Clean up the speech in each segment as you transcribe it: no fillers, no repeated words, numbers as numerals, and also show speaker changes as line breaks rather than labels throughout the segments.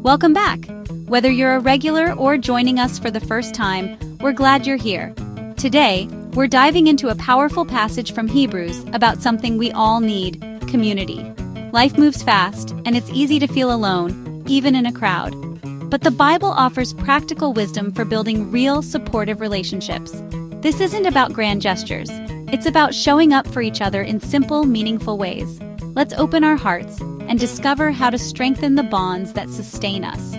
Welcome back! Whether you're a regular or joining us for the first time, we're glad you're here. Today, we're diving into a powerful passage from Hebrews about something we all need: community. Life moves fast, and it's easy to feel alone, even in a crowd. But the Bible offers practical wisdom for building real, supportive relationships. This isn't about grand gestures. It's about showing up for each other in simple, meaningful ways. Let's open our hearts and discover how to strengthen the bonds that sustain us.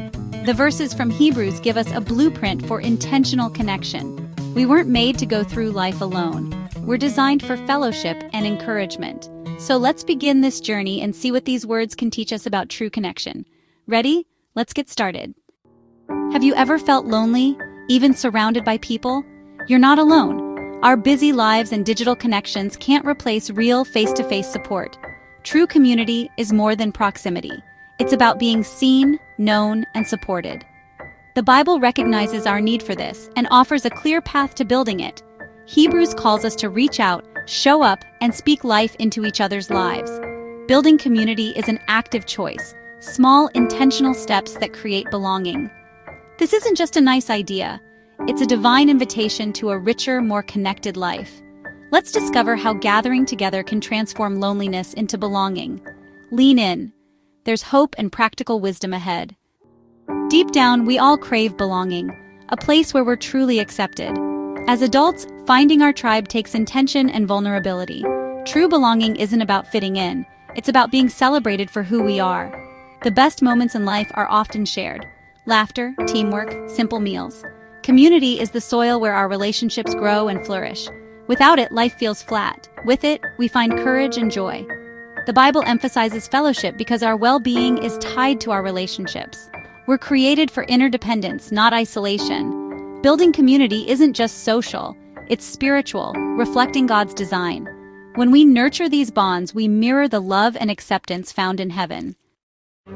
The verses from Hebrews give us a blueprint for intentional connection. We weren't made to go through life alone. We're designed for fellowship and encouragement. So let's begin this journey and see what these words can teach us about true connection. Ready? Let's get started. Have you ever felt lonely, even surrounded by people? You're not alone. Our busy lives and digital connections can't replace real face-to-face support. True community is more than proximity. It's about being seen, known, and supported. The Bible recognizes our need for this and offers a clear path to building it. Hebrews calls us to reach out, show up, and speak life into each other's lives. Building community is an active choice, small, intentional steps that create belonging. This isn't just a nice idea. It's a divine invitation to a richer, more connected life. Let's discover how gathering together can transform loneliness into belonging. Lean in. There's hope and practical wisdom ahead. Deep down, we all crave belonging, a place where we're truly accepted. As adults, finding our tribe takes intention and vulnerability. True belonging isn't about fitting in. It's about being celebrated for who we are. The best moments in life are often shared. Laughter, teamwork, simple meals. Community is the soil where our relationships grow and flourish. Without it, life feels flat. With it, we find courage and joy. The Bible emphasizes fellowship because our well-being is tied to our relationships. We're created for interdependence, not isolation. Building community isn't just social, it's spiritual, reflecting God's design. When we nurture these bonds, we mirror the love and acceptance found in heaven.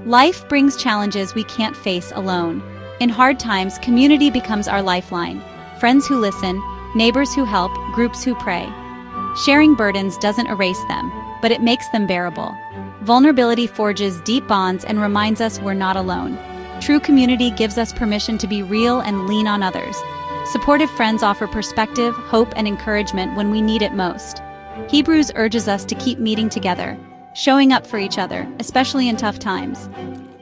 Life brings challenges we can't face alone. In hard times, community becomes our lifeline. Friends who listen, neighbors who help, groups who pray. Sharing burdens doesn't erase them, but it makes them bearable. Vulnerability forges deep bonds and reminds us we're not alone. True community gives us permission to be real and lean on others. Supportive friends offer perspective, hope, and encouragement when we need it most. Hebrews urges us to keep meeting together, showing up for each other, especially in tough times.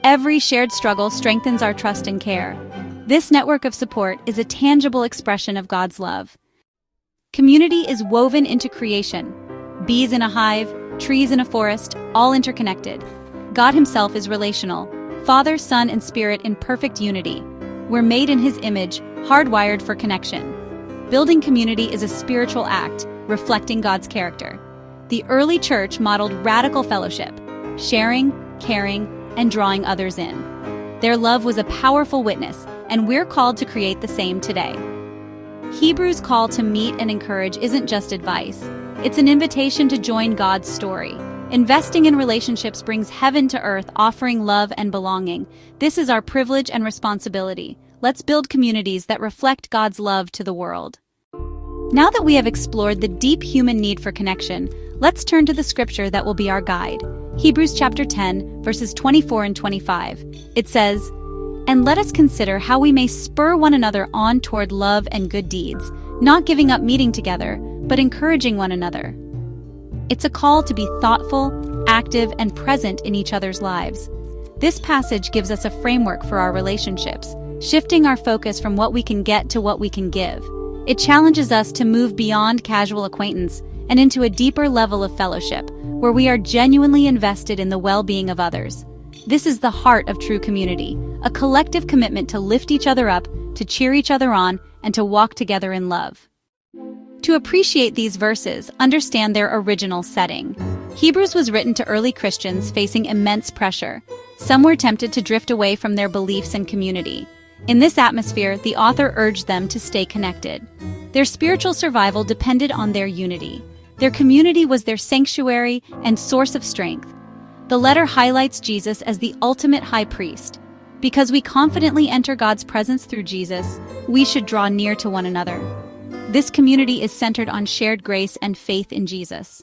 Every shared struggle strengthens our trust and care. This network of support is a tangible expression of God's love. Community is woven into creation. Bees in a hive, trees in a forest, all interconnected. God Himself is relational, Father, Son, and Spirit in perfect unity. We're made in His image, hardwired for connection. Building community is a spiritual act, reflecting God's character. The early church modeled radical fellowship, sharing, caring, and drawing others in. Their love was a powerful witness, and we're called to create the same today. Hebrews' call to meet and encourage isn't just advice. It's an invitation to join God's story. Investing in relationships brings heaven to earth, offering love and belonging. This is our privilege and responsibility. Let's build communities that reflect God's love to the world. Now that we have explored the deep human need for connection, let's turn to the scripture that will be our guide. Hebrews chapter 10, verses 24 and 25. It says, "And let us consider how we may spur one another on toward love and good deeds, not giving up meeting together, but encouraging one another." It's a call to be thoughtful, active, and present in each other's lives. This passage gives us a framework for our relationships, shifting our focus from what we can get to what we can give. It challenges us to move beyond casual acquaintance and into a deeper level of fellowship, where we are genuinely invested in the well-being of others. This is the heart of true community, a collective commitment to lift each other up, to cheer each other on, and to walk together in love. To appreciate these verses, understand their original setting. Hebrews was written to early Christians facing immense pressure. Some were tempted to drift away from their beliefs and community. In this atmosphere, the author urged them to stay connected. Their spiritual survival depended on their unity. Their community was their sanctuary and source of strength. The letter highlights Jesus as the ultimate high priest. Because we confidently enter God's presence through Jesus, we should draw near to one another. This community is centered on shared grace and faith in Jesus.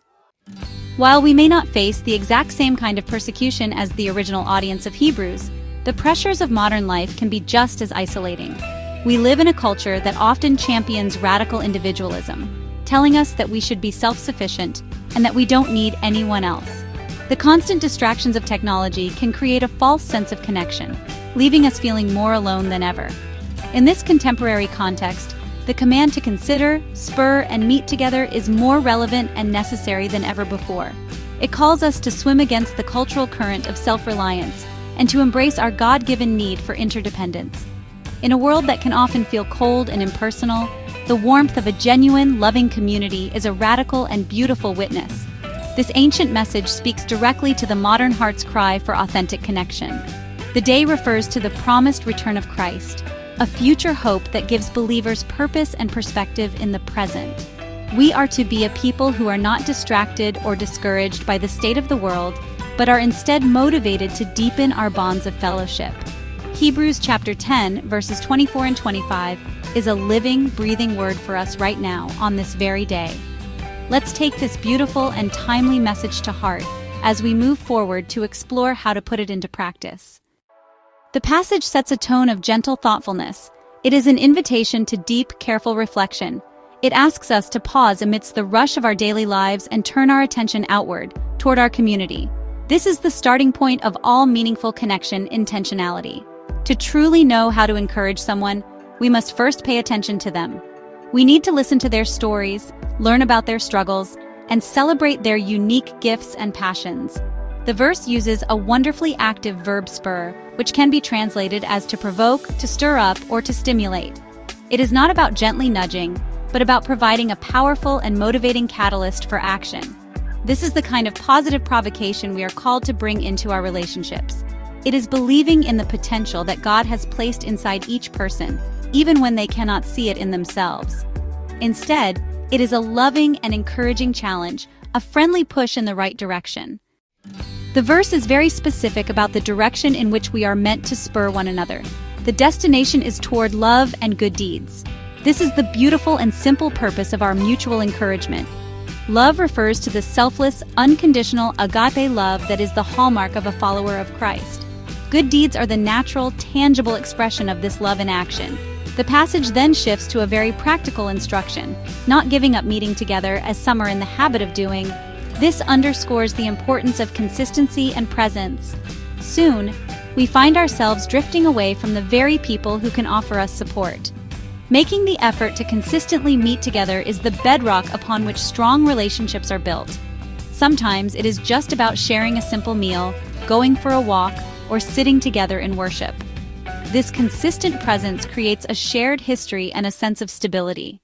While we may not face the exact same kind of persecution as the original audience of Hebrews, The pressures of modern life can be just as isolating. We live in a culture that often champions radical individualism, telling us that we should be self-sufficient and that we don't need anyone else. The constant distractions of technology can create a false sense of connection, leaving us feeling more alone than ever. In this contemporary context, the command to consider, spur, and meet together is more relevant and necessary than ever before. It calls us to swim against the cultural current of self-reliance and to embrace our God-given need for interdependence. In a world that can often feel cold and impersonal, the warmth of a genuine, loving community is a radical and beautiful witness. This ancient message speaks directly to the modern heart's cry for authentic connection. The day refers to the promised return of Christ, a future hope that gives believers purpose and perspective in the present. We are to be a people who are not distracted or discouraged by the state of the world, but are instead motivated to deepen our bonds of fellowship. Hebrews chapter 10, verses 24 and 25 is a living, breathing word for us right now on this very day. Let's take this beautiful and timely message to heart as we move forward to explore how to put it into practice. The passage sets a tone of gentle thoughtfulness. It is an invitation to deep, careful reflection. It asks us to pause amidst the rush of our daily lives and turn our attention outward, toward our community. This is the starting point of all meaningful connection intentionality. To truly know how to encourage someone, we must first pay attention to them. We need to listen to their stories, learn about their struggles, and celebrate their unique gifts and passions. The verse uses a wonderfully active verb spur, which can be translated as to provoke, to stir up, or to stimulate. It is not about gently nudging, but about providing a powerful and motivating catalyst for action. This is the kind of positive provocation we are called to bring into our relationships. It is believing in the potential that God has placed inside each person, even when they cannot see it in themselves. Instead, it is a loving and encouraging challenge, a friendly push in the right direction. The verse is very specific about the direction in which we are meant to spur one another. The destination is toward love and good deeds. This is the beautiful and simple purpose of our mutual encouragement. Love refers to the selfless, unconditional agape love that is the hallmark of a follower of Christ. Good deeds are the natural, tangible expression of this love in action. The passage then shifts to a very practical instruction, not giving up meeting together as some are in the habit of doing. This underscores the importance of consistency and presence. Soon, we find ourselves drifting away from the very people who can offer us support. Making the effort to consistently meet together is the bedrock upon which strong relationships are built. Sometimes it is just about sharing a simple meal, going for a walk, or sitting together in worship. This consistent presence creates a shared history and a sense of stability.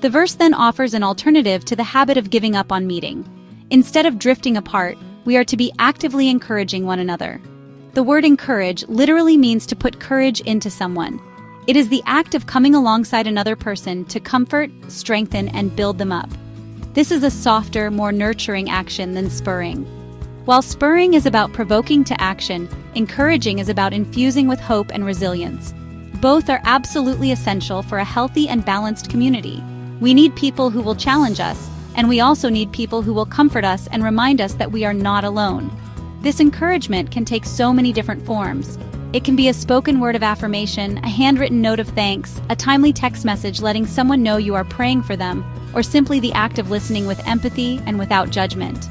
The verse then offers an alternative to the habit of giving up on meeting. Instead of drifting apart, we are to be actively encouraging one another. The word encourage literally means to put courage into someone. It is the act of coming alongside another person to comfort, strengthen, and build them up. This is a softer, more nurturing action than spurring. While spurring is about provoking to action, encouraging is about infusing with hope and resilience. Both are absolutely essential for a healthy and balanced community. We need people who will challenge us, and we also need people who will comfort us and remind us that we are not alone. This encouragement can take so many different forms. It can be a spoken word of affirmation, a handwritten note of thanks, a timely text message letting someone know you are praying for them, or simply the act of listening with empathy and without judgment.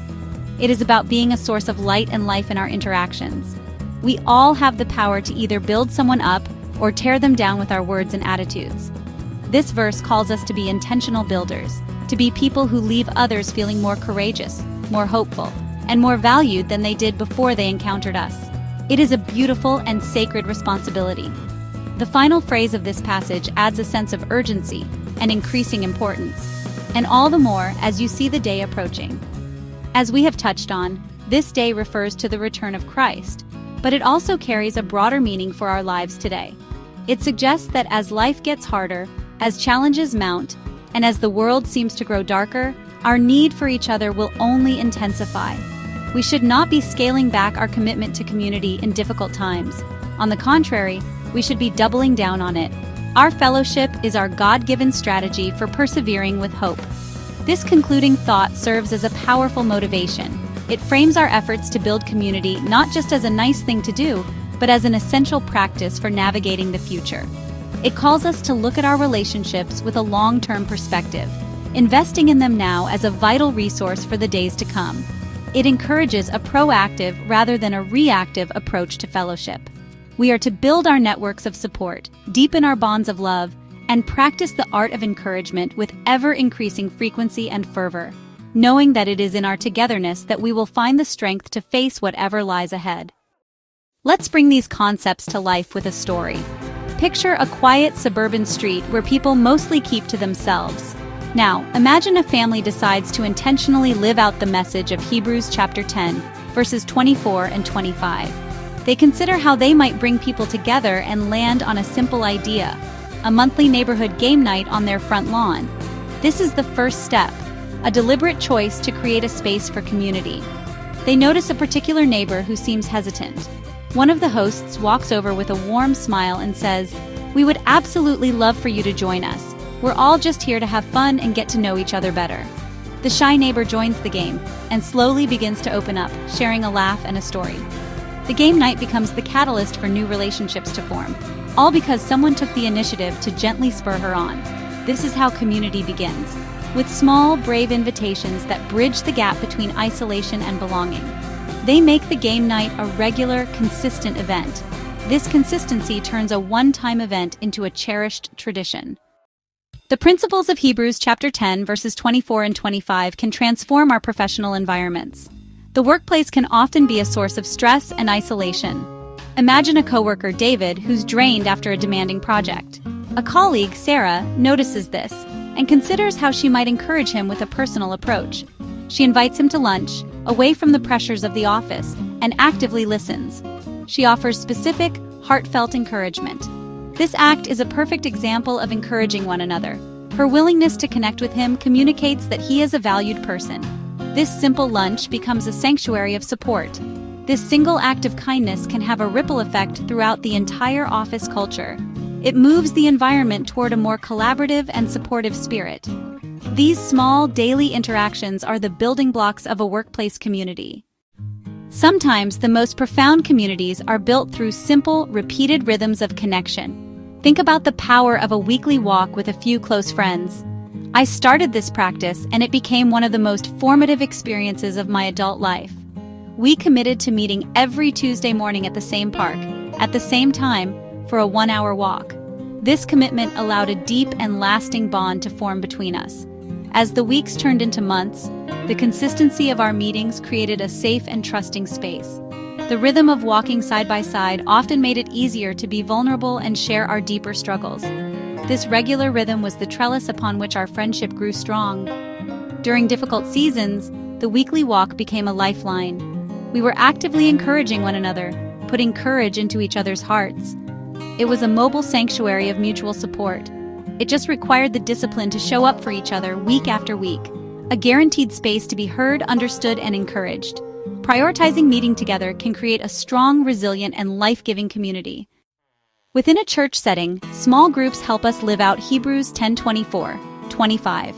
It is about being a source of light and life in our interactions. We all have the power to either build someone up or tear them down with our words and attitudes. This verse calls us to be intentional builders, to be people who leave others feeling more courageous, more hopeful, and more valued than they did before they encountered us. It is a beautiful and sacred responsibility. The final phrase of this passage adds a sense of urgency and increasing importance, and all the more as you see the day approaching. As we have touched on, this day refers to the return of Christ, but it also carries a broader meaning for our lives today. It suggests that as life gets harder, as challenges mount, and as the world seems to grow darker, our need for each other will only intensify. We should not be scaling back our commitment to community in difficult times. On the contrary, we should be doubling down on it. Our fellowship is our God-given strategy for persevering with hope. This concluding thought serves as a powerful motivation. It frames our efforts to build community not just as a nice thing to do, but but as an essential practice for navigating the future. It calls us to look at our relationships with a long-term perspective, investing in them now as a vital resource for the days to come. It encourages a proactive rather than a reactive approach to fellowship. We are to build our networks of support, deepen our bonds of love, and practice the art of encouragement with ever-increasing frequency and fervor, knowing that it is in our togetherness that we will find the strength to face whatever lies ahead. Let's bring these concepts to life with a story. Picture a quiet suburban street where people mostly keep to themselves. Now, imagine a family decides to intentionally live out the message of Hebrews chapter 10, verses 24 and 25. They consider how they might bring people together and land on a simple idea: a monthly neighborhood game night on their front lawn. This is the first step, a deliberate choice to create a space for community. They notice a particular neighbor who seems hesitant. One of the hosts walks over with a warm smile and says, "We would absolutely love for you to join us. We're all just here to have fun and get to know each other better." The shy neighbor joins the game and slowly begins to open up, sharing a laugh and a story. The game night becomes the catalyst for new relationships to form, all because someone took the initiative to gently spur her on. This is how community begins, with small, brave invitations that bridge the gap between isolation and belonging. They make the game night a regular, consistent event. This consistency turns a one-time event into a cherished tradition. The principles of Hebrews chapter 10, verses 24 and 25 can transform our professional environments. The workplace can often be a source of stress and isolation. Imagine a coworker, David, who's drained after a demanding project. A colleague, Sarah, notices this and considers how she might encourage him with a personal approach. She invites him to lunch, away from the pressures of the office, and actively listens. She offers specific, heartfelt encouragement. This act is a perfect example of encouraging one another. Her willingness to connect with him communicates that he is a valued person. This simple lunch becomes a sanctuary of support. This single act of kindness can have a ripple effect throughout the entire office culture. It moves the environment toward a more collaborative and supportive spirit. These small, daily interactions are the building blocks of a workplace community. Sometimes the most profound communities are built through simple, repeated rhythms of connection. Think about the power of a weekly walk with a few close friends. I started this practice and it became one of the most formative experiences of my adult life. We committed to meeting every Tuesday morning at the same park, at the same time, for a 1-hour walk. This commitment allowed a deep and lasting bond to form between us. As the weeks turned into months, the consistency of our meetings created a safe and trusting space. The rhythm of walking side by side often made it easier to be vulnerable and share our deeper struggles. This regular rhythm was the trellis upon which our friendship grew strong. During difficult seasons, the weekly walk became a lifeline. We were actively encouraging one another, putting courage into each other's hearts. It was a mobile sanctuary of mutual support. It just required the discipline to show up for each other week after week, a guaranteed space to be heard, understood, and encouraged. Prioritizing meeting together can create a strong, resilient, and life-giving community. Within a church setting, small groups help us live out Hebrews 10:24-25.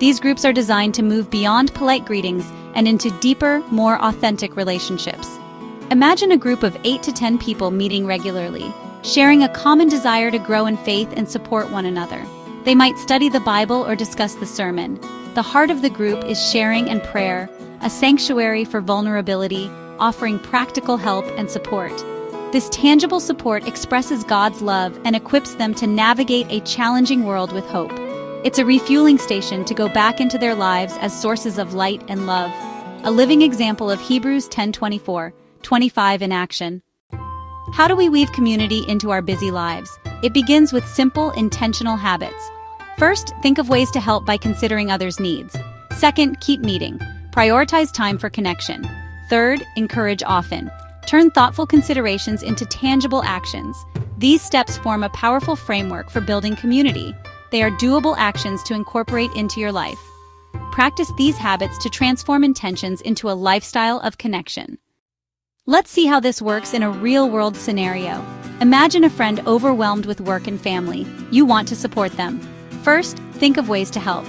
These groups are designed to move beyond polite greetings and into deeper, more authentic relationships. Imagine a group of 8 to 10 people meeting regularly, sharing a common desire to grow in faith and support one another. They might study the Bible or discuss the sermon. The heart of the group is sharing and prayer, a sanctuary for vulnerability, offering practical help and support. This tangible support expresses God's love and equips them to navigate a challenging world with hope. It's a refueling station to go back into their lives as sources of light and love. A living example of Hebrews 10:24-25 in action. How do we weave community into our busy lives? It begins with simple, intentional habits. First, think of ways to help by considering others' needs. Second, keep meeting. Prioritize time for connection. Third, encourage often. Turn thoughtful considerations into tangible actions. These steps form a powerful framework for building community. They are doable actions to incorporate into your life. Practice these habits to transform intentions into a lifestyle of connection. Let's see how this works in a real-world scenario. Imagine a friend overwhelmed with work and family. You want to support them. First, think of ways to help.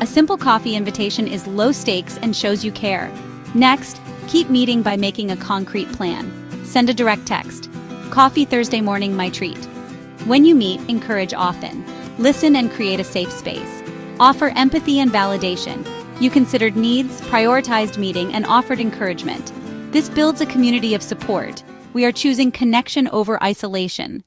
A simple coffee invitation is low stakes and shows you care. Next, keep meeting by making a concrete plan. Send a direct text. Coffee Thursday morning, my treat. When you meet, encourage often. Listen and create a safe space. Offer empathy and validation. You considered needs, prioritized meeting, and offered encouragement. This builds a community of support. We are choosing connection over isolation.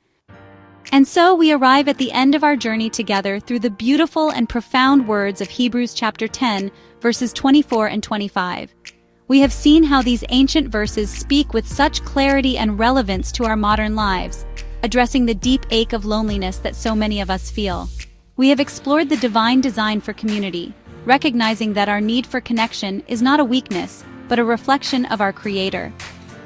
And so we arrive at the end of our journey together through the beautiful and profound words of Hebrews chapter 10, verses 24 and 25. We have seen how these ancient verses speak with such clarity and relevance to our modern lives, addressing the deep ache of loneliness that so many of us feel. We have explored the divine design for community, recognizing that our need for connection is not a weakness, but a reflection of our Creator.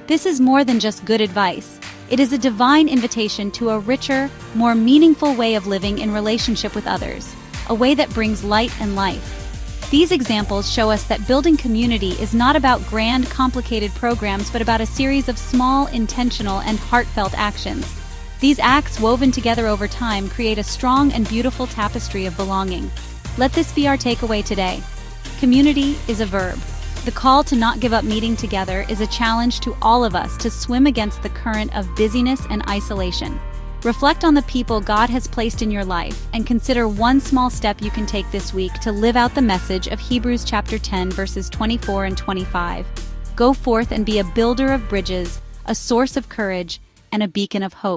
This is more than just good advice. It is a divine invitation to a richer, more meaningful way of living in relationship with others, a way that brings light and life. These examples show us that building community is not about grand, complicated programs, but about a series of small, intentional, and heartfelt actions. These acts, woven together over time, create a strong and beautiful tapestry of belonging. Let this be our takeaway today. Community is a verb. The call to not give up meeting together is a challenge to all of us to swim against the current of busyness and isolation. Reflect on the people God has placed in your life and consider one small step you can take this week to live out the message of Hebrews chapter 10 verses 24 and 25. Go forth and be a builder of bridges, a source of courage, and a beacon of hope.